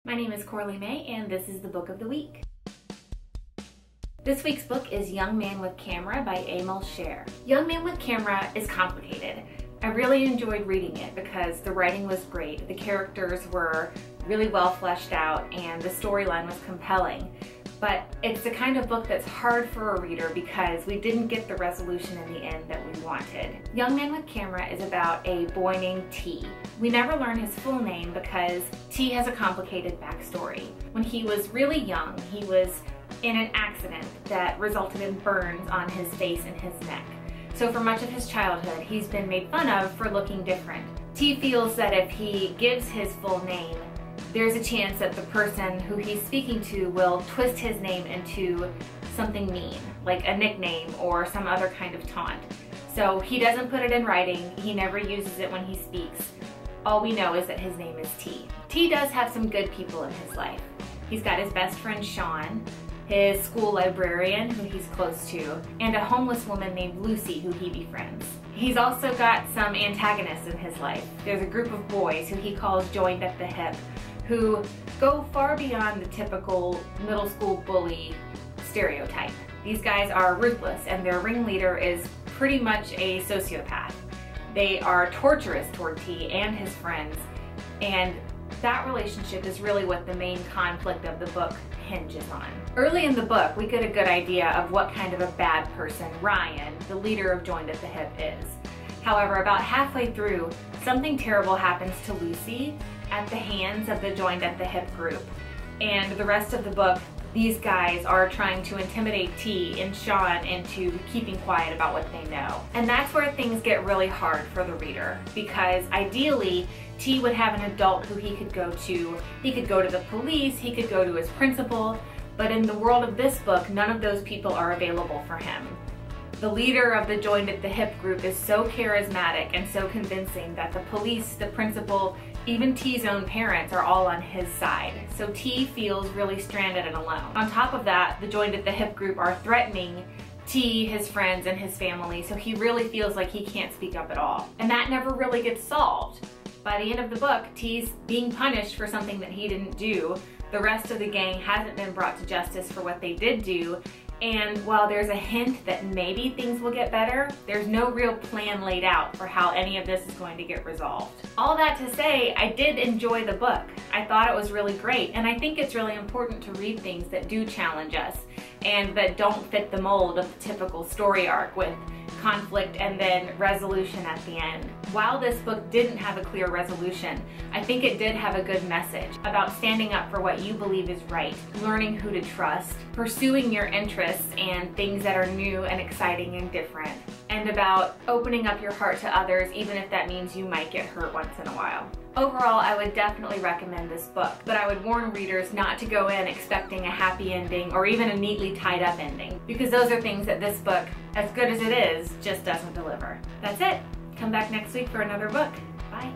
My name is Corley May, and this is the book of the week. This week's book is Young Man with Camera by Emil Sher. Young Man with Camera is complicated. I really enjoyed reading it because the writing was great, the characters were really well fleshed out, and the storyline was compelling. But it's the kind of book that's hard for a reader because we didn't get the resolution in the end that we wanted. Young Man with Camera is about a boy named T. We never learn his full name because T has a complicated backstory. When he was really young, he was in an accident that resulted in burns on his face and his neck. So for much of his childhood, he's been made fun of for looking different. T feels that if he gives his full name, there's a chance that the person who he's speaking to will twist his name into something mean, like a nickname or some other kind of taunt. So he doesn't put it in writing, he never uses it when he speaks. All we know is that his name is T. T does have some good people in his life. He's got his best friend Sean, his school librarian who he's close to, and a homeless woman named Lucy who he befriends. He's also got some antagonists in his life. There's a group of boys who he calls joined at the hip, who go far beyond the typical middle school bully stereotype. These guys are ruthless, and their ringleader is pretty much a sociopath. They are torturous toward T and his friends, and that relationship is really what the main conflict of the book hinges on. Early in the book, we get a good idea of what kind of a bad person Ryan, the leader of Joined at the Hip, is. However, about halfway through, something terrible happens to Lucy at the hands of the Joined at the Hip group. And the rest of the book, these guys are trying to intimidate T and Sean into keeping quiet about what they know. And that's where things get really hard for the reader, because ideally, T would have an adult who he could go to. He could go to the police, he could go to his principal, but in the world of this book, none of those people are available for him. The leader of the Joined at the Hip group is so charismatic and so convincing that the police, the principal, even T's own parents are all on his side. So T feels really stranded and alone. On top of that, the Joined at the Hip group are threatening T, his friends, and his family, so he really feels like he can't speak up at all. And that never really gets solved. By the end of the book, T's being punished for something that he didn't do. The rest of the gang hasn't been brought to justice for what they did do. And while there's a hint that maybe things will get better, there's no real plan laid out for how any of this is going to get resolved. All that to say, I did enjoy the book. I thought it was really great, and I think it's really important to read things that do challenge us and that don't fit the mold of the typical story arc with conflict and then resolution at the end. While this book didn't have a clear resolution, I think it did have a good message about standing up for what you believe is right, learning who to trust, pursuing your interests and things that are new and exciting and different, and about opening up your heart to others even if that means you might get hurt once in a while. Overall, I would definitely recommend this book, but I would warn readers not to go in expecting a happy ending or even a neatly tied up ending, because those are things that this book, as good as it is, just doesn't deliver. That's it. Come back next week for another book. Bye.